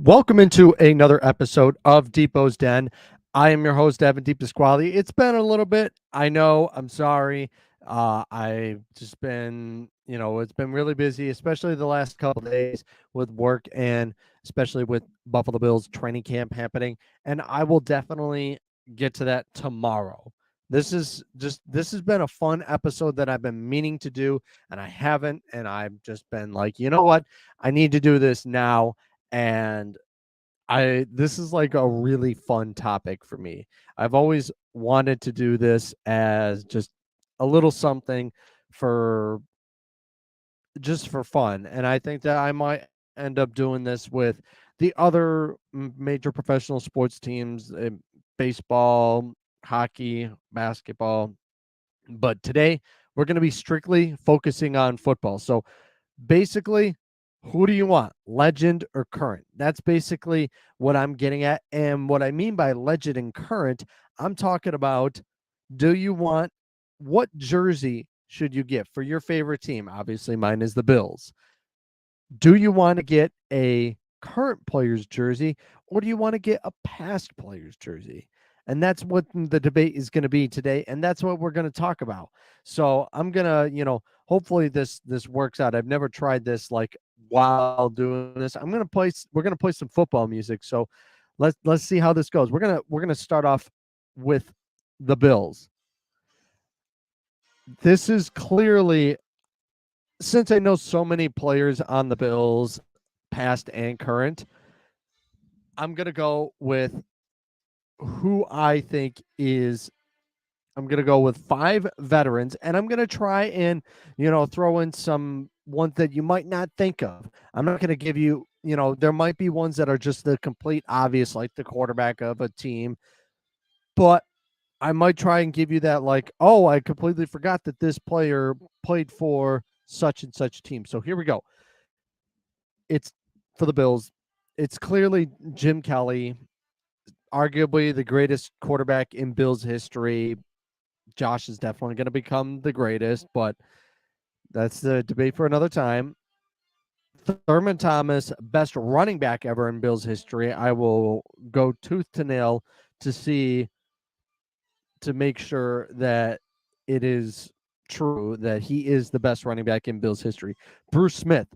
Welcome into another episode of Depot's Den. I am your host, Evan Deep Pasquale. It's been a little bit. I know. I'm sorry. I've just been, it's been really busy, especially the last couple of days with work and especially with Buffalo Bills training camp happening. And I will definitely get to that tomorrow. This has been a fun episode that I've been meaning to do, and I haven't. And I've just been like, you know what? I need to do this now, and I this is like a really fun topic for me. I've always wanted to do this as just a little something for just for fun, and I think that I might end up doing this with the other major professional sports teams, baseball, hockey, basketball. But today we're going to be strictly focusing on football. So basically, who do you want, legend or current? That's basically what I'm getting at. And what I mean by legend and current, I'm talking about, do you want, what jersey should you get for your favorite team? Obviously, mine is the Bills. Do you want to get a current player's jersey, or do you want to get a past player's jersey? And that's what the debate is going to be today, and that's what we're going to talk about. So I'm gonna, hopefully this works out. I've never tried this like while doing this. We're gonna play some football music. So let's see how this goes. We're gonna start off with the Bills. This is clearly, since I know so many players on the Bills, past and current, I'm going to go with who I think is. I'm going to go with five veterans, and I'm going to try and, throw in some ones that you might not think of. I'm not going to give you, there might be ones that are just the complete obvious, like the quarterback of a team, but I might try and give you that, like, oh, I completely forgot that this player played for such and such team. So here we go. It's for the Bills. It's clearly Jim Kelly, arguably the greatest quarterback in Bills history. Josh is definitely going to become the greatest, but that's the debate for another time. Thurman Thomas, best running back ever in Bills history. I will go tooth to nail to see, to make sure that it is true that he is the best running back in Bills history. Bruce Smith,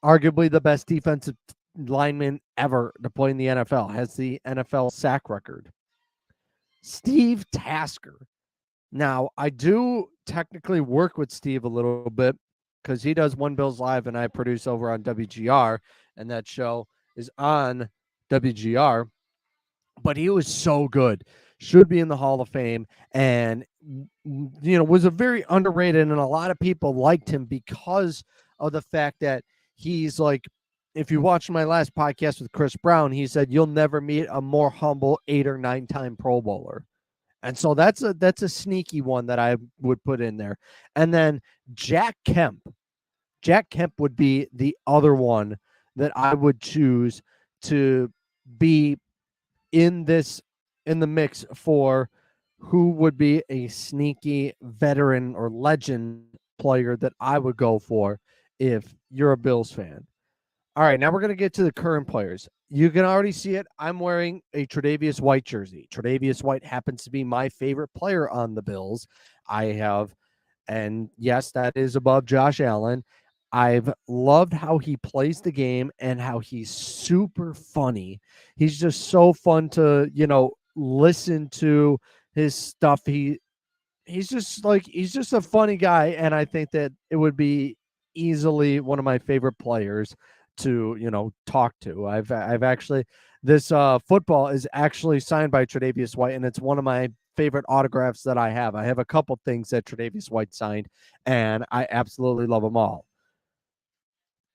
arguably the best defensive lineman ever to play in the NFL, has the NFL sack record. Steve Tasker. Now, I do technically work with Steve a little bit because he does One Bills Live and I produce over on WGR, and that show is on WGR. But he was so good, should be in the Hall of Fame, and was a very underrated, and a lot of people liked him because of the fact that he's like, if you watched my last podcast with Chris Brown, he said you'll never meet a more humble 8 or 9 time Pro Bowler. And so that's a sneaky one that I would put in there. And then Jack Kemp. Jack Kemp would be the other one that I would choose to be in this, in the mix for who would be a sneaky veteran or legend player that I would go for if you're a Bills fan. All right, now we're going to get to the current players. You can already see it. I'm wearing a Tre'Davious White jersey. Tre'Davious White happens to be my favorite player on the Bills. I have, and yes, that is above Josh Allen. I've loved how he plays the game and how he's super funny. He's just so fun to, listen to his stuff. He's just a funny guy, and I think that it would be easily one of my favorite players to, talk to. I've actually, this football is actually signed by Tre'Davious White, and it's one of my favorite autographs that I have. I have a couple things that Tre'Davious White signed, and I absolutely love them all.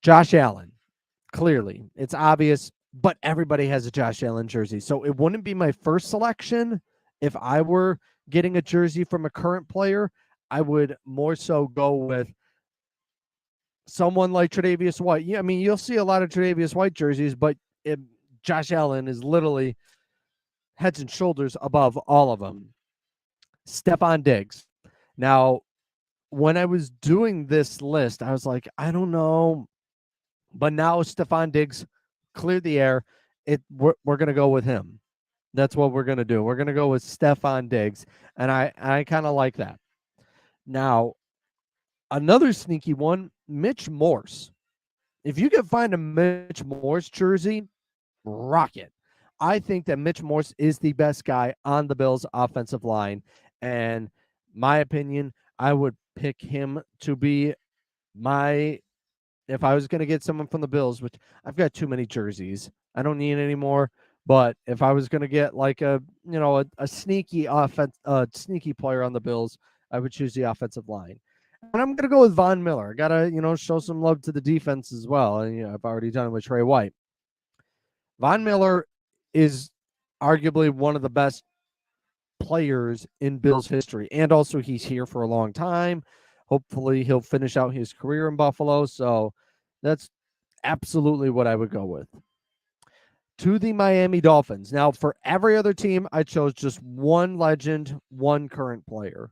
Josh Allen, clearly it's obvious, but everybody has a Josh Allen jersey, so it wouldn't be my first selection if I were getting a jersey from a current player. I would more so go with someone like Tre'Davious White. Yeah, I mean, you'll see a lot of Tre'Davious White jerseys, but Josh Allen is literally heads and shoulders above all of them. Stephon Diggs. Now, when I was doing this list, I was like, I don't know, but now Stephon Diggs clear the air. We're going to go with him. That's what we're going to do. We're going to go with Stefon Diggs, and I kind of like that. Now, another sneaky one, Mitch Morse. If you can find a Mitch Morse jersey, rock it. I think that Mitch Morse is the best guy on the Bills' offensive line, and my opinion, I would pick him to be my if I was going to get someone from the Bills, which I've got too many jerseys, I don't need any more. But if I was going to get like a sneaky sneaky player on the Bills, I would choose the offensive line. And I'm going to go with Von Miller. I got to, show some love to the defense as well. And, I've already done it with Trey White. Von Miller is arguably one of the best players in Bills history. And also he's here for a long time. Hopefully he'll finish out his career in Buffalo. So that's absolutely what I would go with. To the Miami Dolphins. Now, for every other team, I chose just one legend, one current player.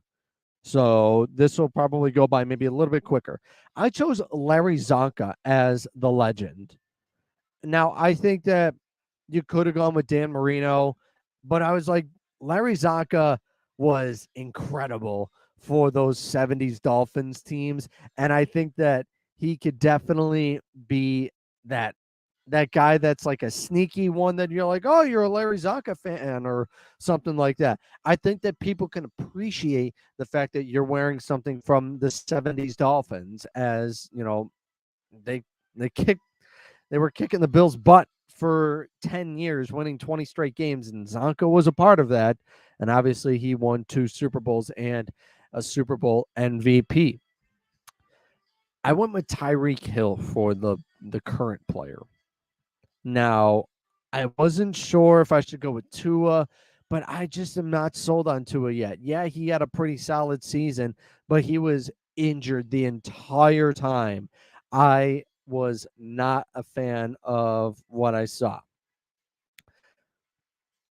So this will probably go by maybe a little bit quicker. I chose Larry Zonka as the legend. Now, I think that you could have gone with Dan Marino, but I was like, Larry Zonka was incredible for those 70s Dolphins teams. And I think that he could definitely be that guy that's like a sneaky one that you're like, oh, you're a Larry Zonka fan or something like that. I think that people can appreciate the fact that you're wearing something from the 70s Dolphins, as they were kicking the Bills' butt for 10 years, winning 20 straight games, and Zonka was a part of that. And obviously he won 2 Super Bowls and a Super Bowl MVP. I went with Tyreek Hill for the current player. Now, I wasn't sure if I should go with Tua, but I just am not sold on Tua yet. Yeah, he had a pretty solid season, but he was injured the entire time. I was not a fan of what I saw.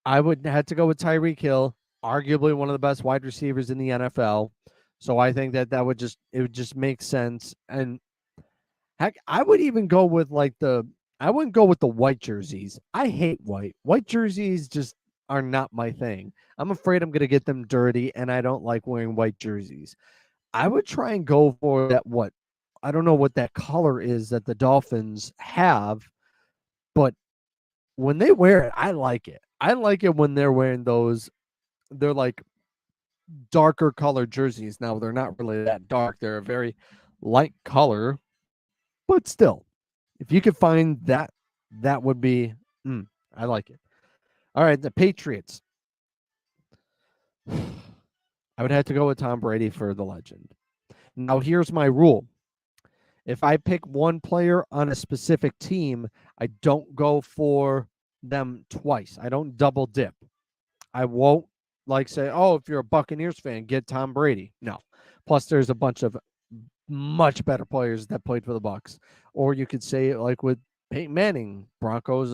I would have to go with Tyreek Hill, arguably one of the best wide receivers in the NFL. So I think that would just make sense. And heck, I would even go with I wouldn't go with the white jerseys. I hate white. White jerseys just are not my thing. I'm afraid I'm going to get them dirty, and I don't like wearing white jerseys. I would try and go for that I don't know what that color is that the Dolphins have, but when they wear it, I like it. I like it when they're wearing those. They're like darker colored jerseys. Now, they're not really that dark. They're a very light color, but still, if you could find that, that would be, I like it. All right, the Patriots. I would have to go with Tom Brady for the legend. Now, here's my rule. If I pick one player on a specific team, I don't go for them twice. I don't double dip. I won't say, oh, if you're a Buccaneers fan, get Tom Brady. No. Plus, there's a bunch of much better players that played for the Bucs. Or you could say like with Peyton Manning, Broncos,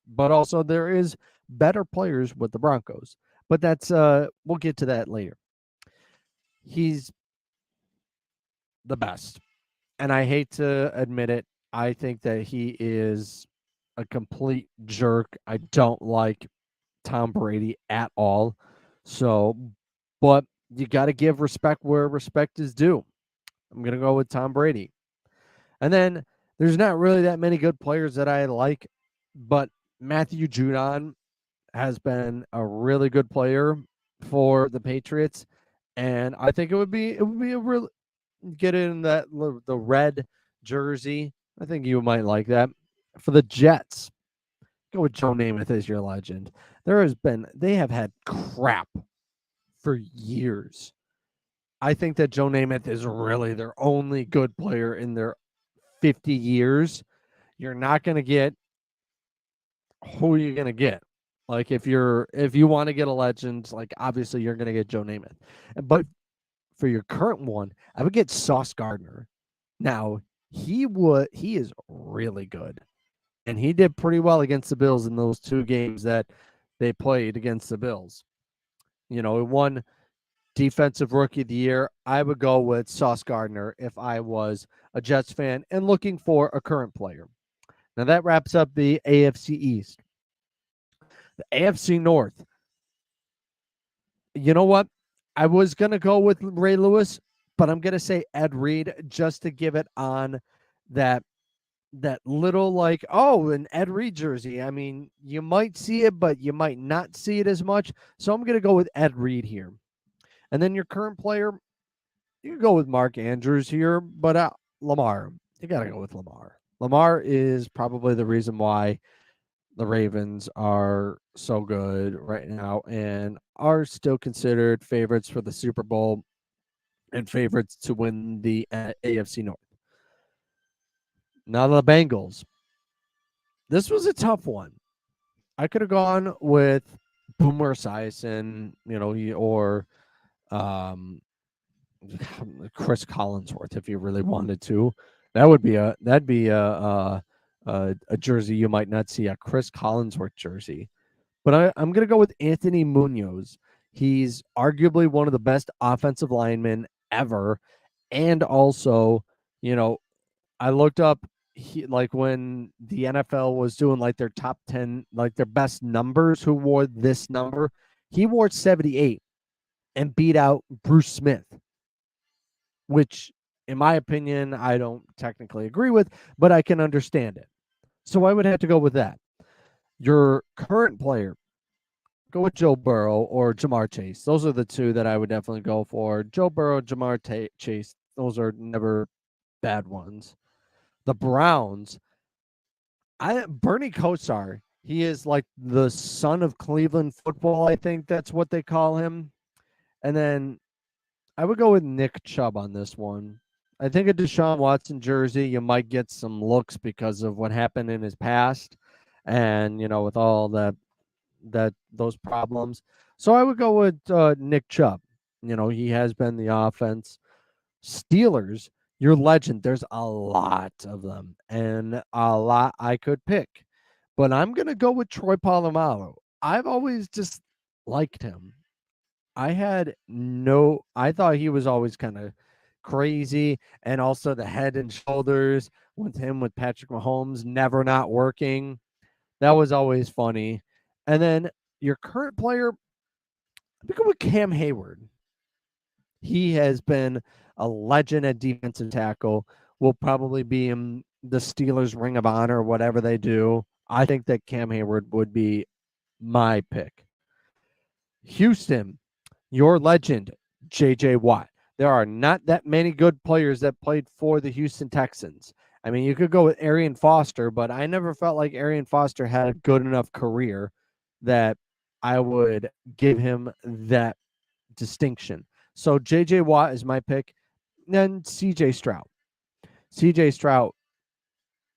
but also there is better players with the Broncos. But that's we'll get to that later. He's the best. And I hate to admit it, I think that he is a complete jerk. I don't like Tom Brady at all. So, but you got to give respect where respect is due. I'm going to go with Tom Brady. And then there's not really that many good players that I like, but Matthew Judon has been a really good player for the Patriots. And I think it would be a real get in the red jersey. I think you might like that. For the Jets, go with Joe Namath as your legend. They have had crap for years. I think that Joe Namath is really their only good player in their 50 years. You're not going to get who you're going to get. Like if you want to get a legend, like obviously you're going to get Joe Namath. But for your current one, I would get Sauce Gardner. Now, he is really good. And he did pretty well against the Bills in those 2 games that they played against the Bills. He won Defensive Rookie of the Year. I would go with Sauce Gardner if I was a Jets fan and looking for a current player. Now that wraps up the AFC East. The AFC North. You know what? I was going to go with Ray Lewis, but I'm going to say Ed Reed just to give it on that little like, oh, an Ed Reed jersey. I mean, you might see it, but you might not see it as much. So I'm going to go with Ed Reed here. And then your current player, you can go with Mark Andrews here, but Lamar, you got to go with Lamar. Lamar is probably the reason why the Ravens are so good right now and are still considered favorites for the Super Bowl and favorites to win the AFC North. Now the Bengals. This was a tough one. I could have gone with Boomer Esiason, or Chris Collinsworth if you really wanted to. That'd be a jersey you might not see, a Chris Collinsworth jersey. But I'm going to go with Anthony Munoz. He's arguably one of the best offensive linemen ever. And also, I looked up like when the NFL was doing like their top 10, like their best numbers, who wore this number. He wore 78 and beat out Bruce Smith, which in my opinion, I don't technically agree with, but I can understand it. So I would have to go with that. Your current player, go with Joe Burrow or Jamar Chase. Those are the two that I would definitely go for. Joe Burrow, Jamar Chase. Those are never bad ones. The Browns, Bernie Kosar. He is like the son of Cleveland football. I think that's what they call him. And then I would go with Nick Chubb on this one. I think a Deshaun Watson jersey, you might get some looks because of what happened in his past, and with all those problems. So I would go with Nick Chubb. He has been the offense. Steelers, your legend. There's a lot of them, and a lot I could pick, but I'm gonna go with Troy Polamalu. I've always just liked him. I thought he was always kind of crazy, and also the head and shoulders with him with Patrick Mahomes never not working. That was always funny. And then your current player, we go with Cam Hayward. He has been a legend at defensive tackle. Will probably be in the Steelers Ring of Honor, whatever they do. I think that Cam Hayward would be my pick. Houston, your legend, J.J. Watt. There are not that many good players that played for the Houston Texans. I mean, you could go with Arian Foster, but I never felt like Arian Foster had a good enough career that I would give him that distinction. So J.J. Watt is my pick. Then C.J. Stroud. C.J. Stroud,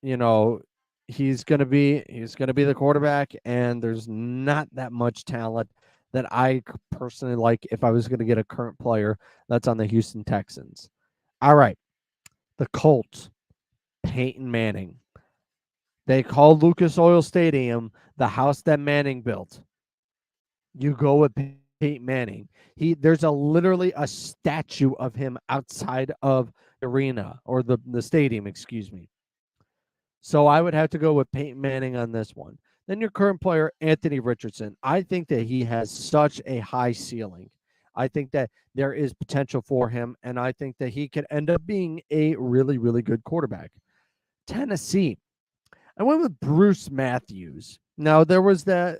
he's gonna be the quarterback, and there's not that much talent that I personally like if I was going to get a current player that's on the Houston Texans. All right. The Colts, Peyton Manning. They call Lucas Oil Stadium the house that Manning built. You go with Peyton Manning. There's literally a statue of him outside of the arena, or the stadium, excuse me. So I would have to go with Peyton Manning on this one. Then your current player, Anthony Richardson. I think that he has such a high ceiling. I think that there is potential for him, and I think that he could end up being a really, really good quarterback. Tennessee, I went with Bruce Matthews. Now, there was that,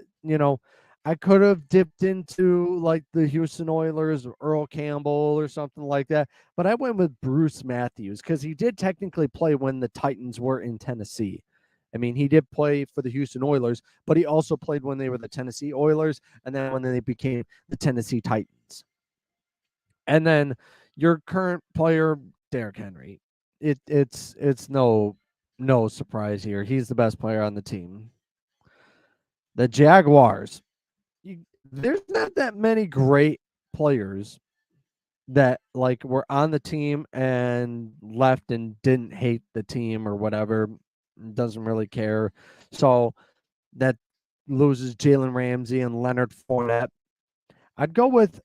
I could have dipped into like the Houston Oilers or Earl Campbell or something like that, but I went with Bruce Matthews because he did technically play when the Titans were in Tennessee. I mean, he did play for the Houston Oilers, but he also played when they were the Tennessee Oilers, and then when they became the Tennessee Titans. And then your current player, Derrick Henry. It's no surprise here. He's the best player on the team. The Jaguars. There's not that many great players that like were on the team and left and didn't hate the team or whatever, doesn't really care. So that loses Jalen Ramsey and Leonard Fournette. I'd go with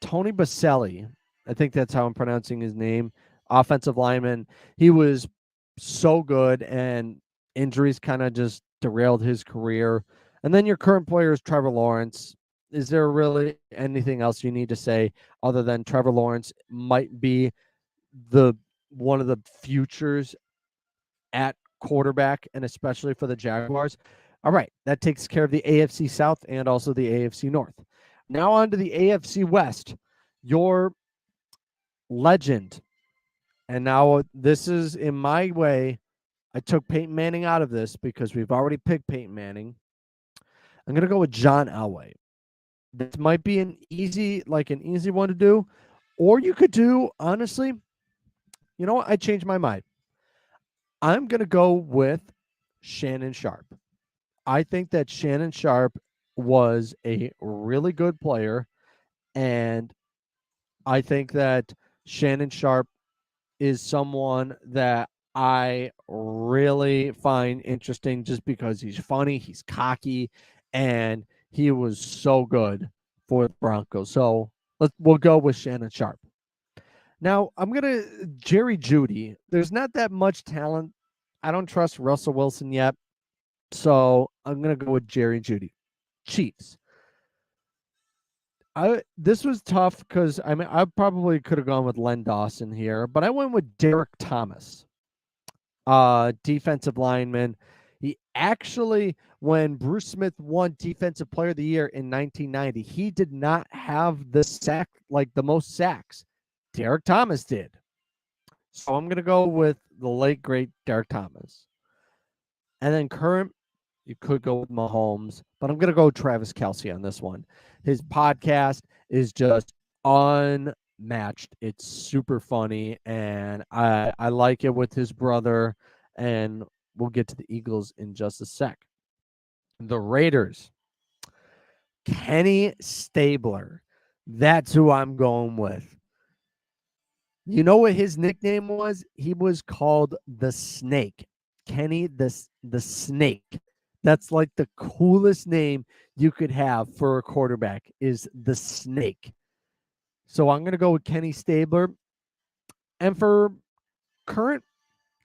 Tony Baselli. I think that's how I'm pronouncing his name. Offensive lineman. He was so good, and Injuries kind of just derailed his career. And then your current player is Trevor Lawrence. Is there really anything else you need to say other than Trevor Lawrence might be the one of the futures at quarterback, and especially for the Jaguars? All right, that takes care of the AFC South and also the AFC North. Now on to the AFC West. Your legend, and now this is in my way. I took Peyton Manning out of this because we've already picked Peyton Manning. I'm gonna go with John Elway. This might be an easy one to do, or you could do, honestly, you know what? I changed my mind. I'm gonna go with Shannon Sharp. I think that Shannon Sharp was a really good player, and I think that Shannon Sharp is someone that I really find interesting just because he's funny, he's cocky, and he was so good for the Broncos. So we'll go with Shannon Sharp. Now I'm gonna Jerry Jeudy. There's not that much talent. I don't trust Russell Wilson yet, so I'm gonna go with Jerry Jeudy. Chiefs. This was tough because I probably could have gone with Len Dawson here, but I went with Derek Thomas, defensive lineman. He actually, when Bruce Smith won Defensive Player of the Year in 1990, he did not have the most sacks. Derek Thomas did. So I'm gonna go with the late great Derek Thomas. And then current, you could go with Mahomes, but I'm gonna go Travis Kelce on this one. His podcast is just unmatched. It's super funny, and I like it with his brother. And we'll get to the Eagles in just a sec. The Raiders, Kenny Stabler. That's who I'm going with. You know what his nickname was? He was called the Snake. Kenny the Snake. That's like the coolest name you could have for a quarterback is the Snake. So I'm going to go with Kenny Stabler. And for current,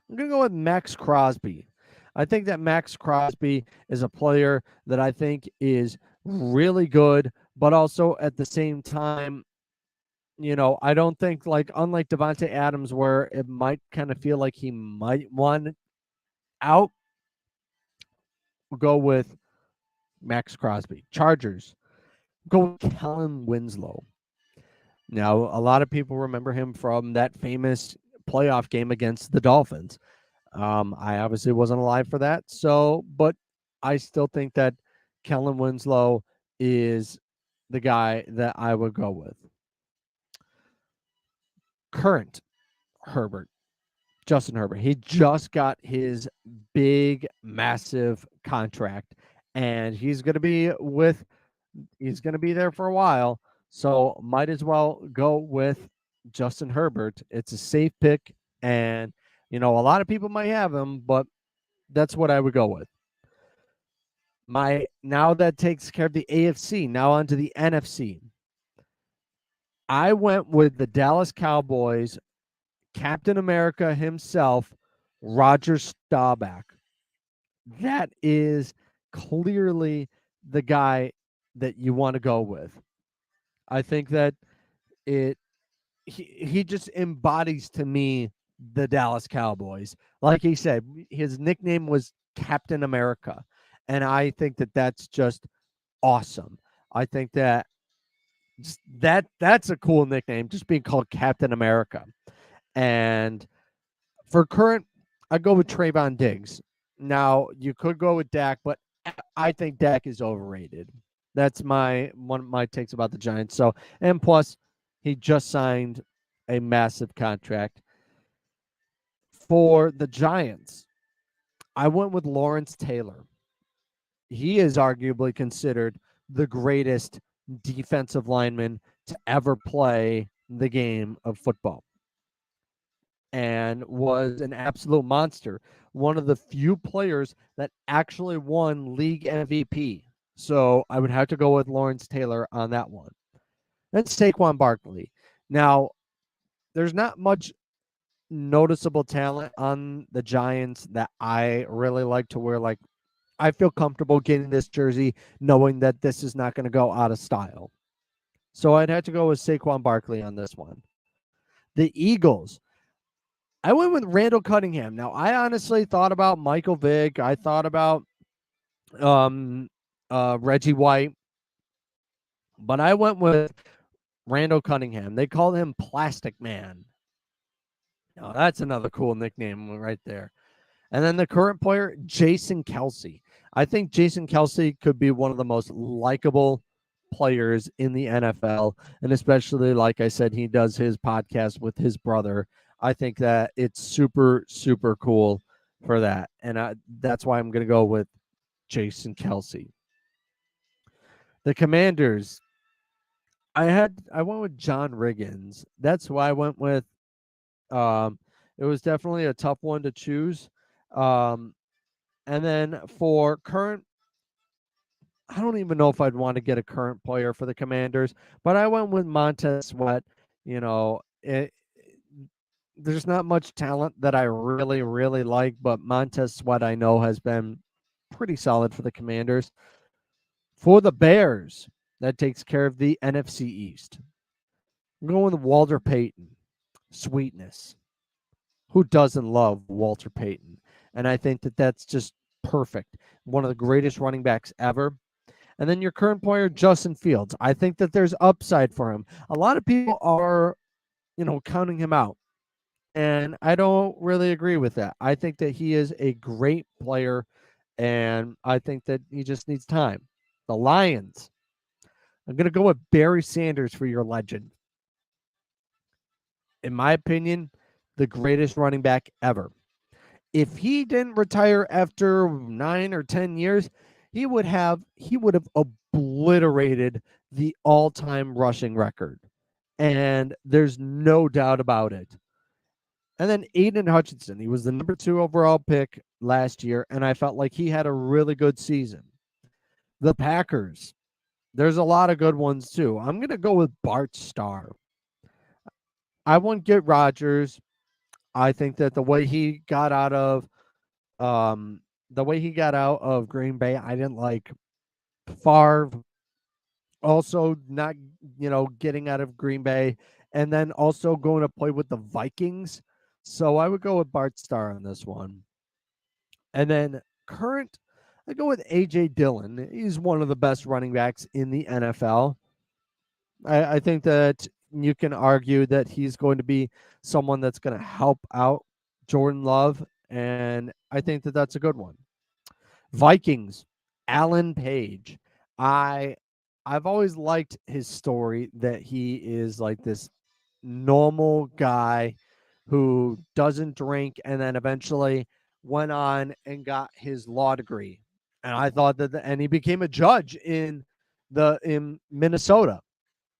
I'm going to go with Max Crosby. I think that Max Crosby is a player that I think is really good, but also at the same time, I don't think unlike Davante Adams, where it might kind of feel like he might want out, we'll go with Max Crosby. Chargers, go with Kellen Winslow. Now, a lot of people remember him from that famous playoff game against the Dolphins. I obviously wasn't alive for that, but I still think that Kellen Winslow is the guy that I would go with. Current Herbert, Justin Herbert. He just got his big, massive contract, and he's going to be there for a while. So might as well go with Justin Herbert. It's a safe pick, and a lot of people might have him, but that's what I would go with. Now that takes care of the AFC. Now on to the NFC. I went with the Dallas Cowboys, Captain America himself, Roger Staubach. That is clearly the guy that you want to go with. I think that he just embodies to me the Dallas Cowboys. Like he said, his nickname was Captain America, and I think that that's just awesome. I think that's a cool nickname, just being called Captain America. And for current, I go with Trayvon Diggs. Now you could go with Dak, but I think Dak is overrated. That's one of my takes about the Giants. So, and plus, he just signed a massive contract. For the Giants, I went with Lawrence Taylor. He is arguably considered the greatest defensive lineman to ever play the game of football, and was an absolute monster. One of the few players that actually won league MVP. So I would have to go with Lawrence Taylor on that one. Then Saquon Barkley. Now, there's not much noticeable talent on the Giants that I really like to wear. Like, I feel comfortable getting this jersey knowing that this is not going to go out of style. So I'd have to go with Saquon Barkley on this one. The Eagles, I went with Randall Cunningham. Now, I honestly thought about Michael Vick. I thought about um, Reggie White, but I went with Randall Cunningham. They called him Plastic Man. Now, that's another cool nickname right there. And then the current player, Jason Kelsey. I think Jason Kelsey could be one of the most likable players in the NFL. And especially, like I said, he does his podcast with his brother. I think that it's super, super cool for that. And that's why I'm going to go with Jason Kelsey. The Commanders, I went with John Riggins. That's why I went with it was definitely a tough one to choose. Um and then for current, I don't even know if I'd want to get a current player for the Commanders, but I went with Montez Sweat. You know, there's not much talent that I really, really like, but Montez Sweat I know has been pretty solid for the Commanders. For the Bears, that takes care of the NFC East. I'm going with Walter Payton. Sweetness. Who doesn't love Walter Payton? And I think that that's just perfect. One of the greatest running backs ever. And then your current player, Justin Fields. I think that there's upside for him. A lot of people are, counting him out. And I don't really agree with that. I think that he is a great player, and I think that he just needs time. The Lions. I'm going to go with Barry Sanders for your legend. In my opinion, the greatest running back ever. If he didn't retire after 9 or 10 years, he would have obliterated the all-time rushing record. And there's no doubt about it. And then Aiden Hutchinson, he was the number 2 overall pick last year, and I felt like he had a really good season. The Packers, there's a lot of good ones too. I'm going to go with Bart Starr. I won't get Rodgers. I think that the way he got out of Green Bay, I didn't like. Favre also not, getting out of Green Bay, and then also going to play with the Vikings. So I would go with Bart Starr on this one. And then current, I go with AJ Dillon. He's one of the best running backs in the NFL. I think that you can argue that he's going to be someone that's going to help out Jordan Love, and I think that that's a good one. Vikings, Alan Page. I've always liked his story that he is like this normal guy who doesn't drink and then eventually went on and got his law degree. And I thought that and he became a judge in Minnesota.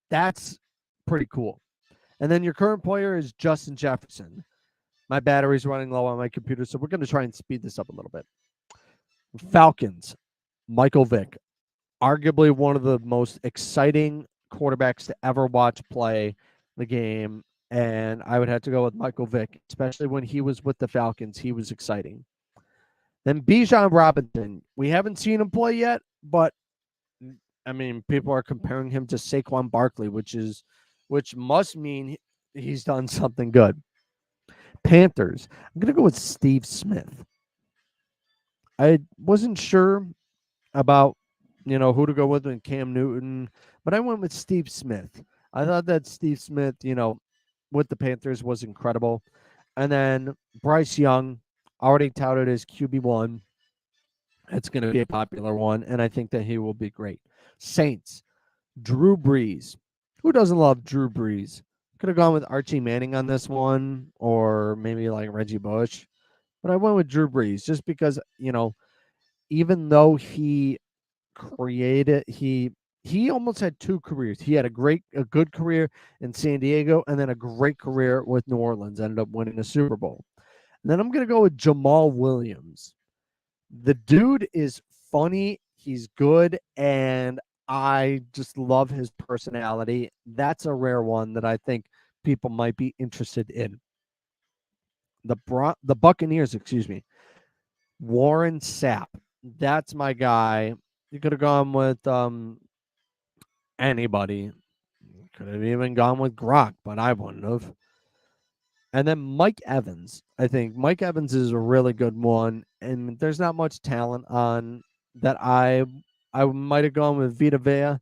That's pretty cool. And then your current player is Justin Jefferson. My battery's running low on my computer, so we're going to try and speed this up a little bit. Falcons, Michael Vick, arguably one of the most exciting quarterbacks to ever watch play the game. And I would have to go with Michael Vick, especially when he was with the Falcons. He was exciting. Then Bijan Robinson. We haven't seen him play yet, but I mean, people are comparing him to Saquon Barkley, which must mean he's done something good. Panthers. I'm going to go with Steve Smith. I wasn't sure about, who to go with in Cam Newton, but I went with Steve Smith. I thought that Steve Smith, with the Panthers was incredible. And then Bryce Young, already touted as QB1. It's going to be a popular one, and I think that he will be great. Saints, Drew Brees. Who doesn't love Drew Brees? Could have gone with Archie Manning on this one, or maybe like Reggie Bush. But I went with Drew Brees just because, even though he almost had 2 careers. He had a good career in San Diego and then a great career with New Orleans, ended up winning a Super Bowl. And then I'm going to go with Jamal Williams. The dude is funny, he's good, and I just love his personality. That's a rare one that I think people might be interested in. the Buccaneers, excuse me. Warren Sapp. That's my guy. You could have gone with anybody. Could have even gone with Gronk, but I wouldn't have. And then Mike Evans. I think Mike Evans is a really good one, and there's not much talent on that. I might have gone with Vita Vea.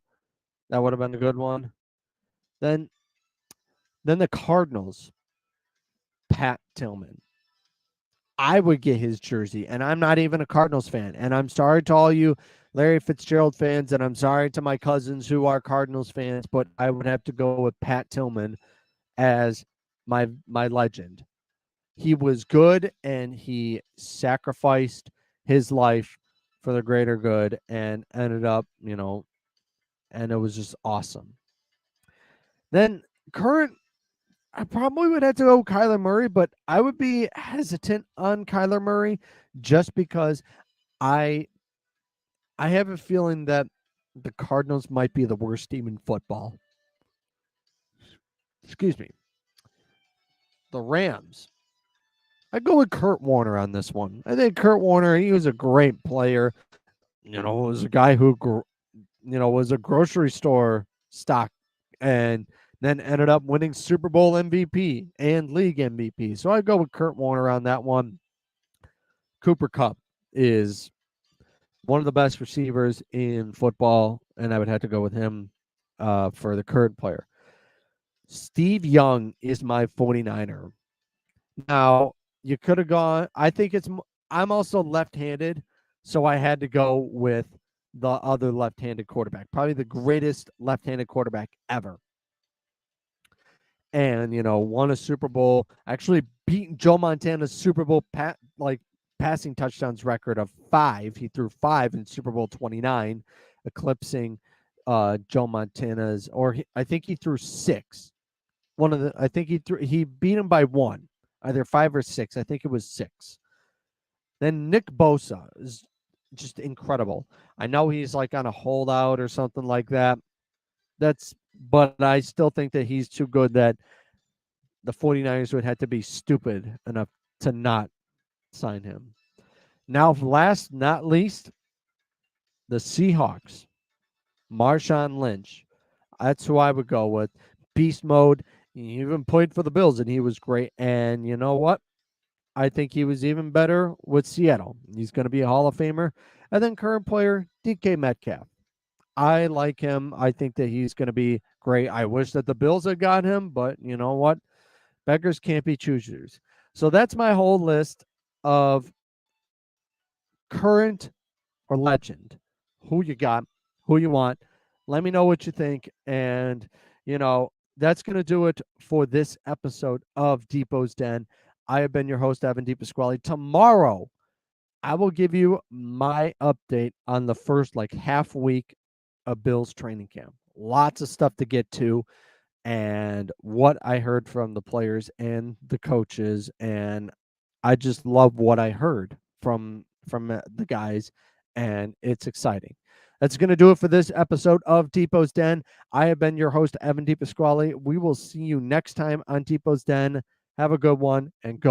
That would have been a good one. Then the Cardinals. Pat Tillman. I would get his jersey, and I'm not even a Cardinals fan. And I'm sorry to all you Larry Fitzgerald fans, and I'm sorry to my cousins who are Cardinals fans, but I would have to go with Pat Tillman as my legend. He was good, and he sacrificed his life for the greater good, and ended up, and it was just awesome. Then current I probably would have to go Kyler Murray, but I would be hesitant on Kyler Murray just because I I have a feeling that the Cardinals might be the worst team in football. Excuse me. The Rams. I go with Kurt Warner on this one. I think Kurt Warner, he was a great player. Was a guy who was a grocery store stock and then ended up winning Super Bowl MVP and league MVP. So I go with Kurt Warner on that one. Cooper Kupp is one of the best receivers in football, and I would have to go with him for the current player. Steve Young is my 49er. Now, you could have gone, I'm also left-handed, so I had to go with the other left-handed quarterback, probably the greatest left-handed quarterback ever. And, won a Super Bowl, actually beaten Joe Montana's Super Bowl passing touchdowns record of 5. He threw 5 in Super Bowl 29, eclipsing Joe Montana's, I think he threw 6. He beat him by 1, either 5 or 6. I think it was 6. Then Nick Bosa is just incredible. I know he's like on a holdout or something like that. But I still think that he's too good that the 49ers would have to be stupid enough to not sign him. Now, last not least, the Seahawks. Marshawn Lynch. That's who I would go with. Beast mode. He even played for the Bills, and he was great. And you know what? I think he was even better with Seattle. He's going to be a Hall of Famer. And then current player, DK Metcalf. I like him. I think that he's going to be great. I wish that the Bills had got him, but you know what? Beggars can't be choosers. So that's my whole list of current or legend. Who you got, who you want. Let me know what you think. And, that's going to do it for this episode of Depot's Den. I have been your host, Evan DePasquale. Tomorrow, I will give you my update on the first half week of Bills training camp. Lots of stuff to get to, and what I heard from the players and the coaches, and I just love what I heard from the guys, and it's exciting. That's going to do it for this episode of Depot's Den. I have been your host, Evan DePasquale. We will see you next time on Depot's Den. Have a good one, and go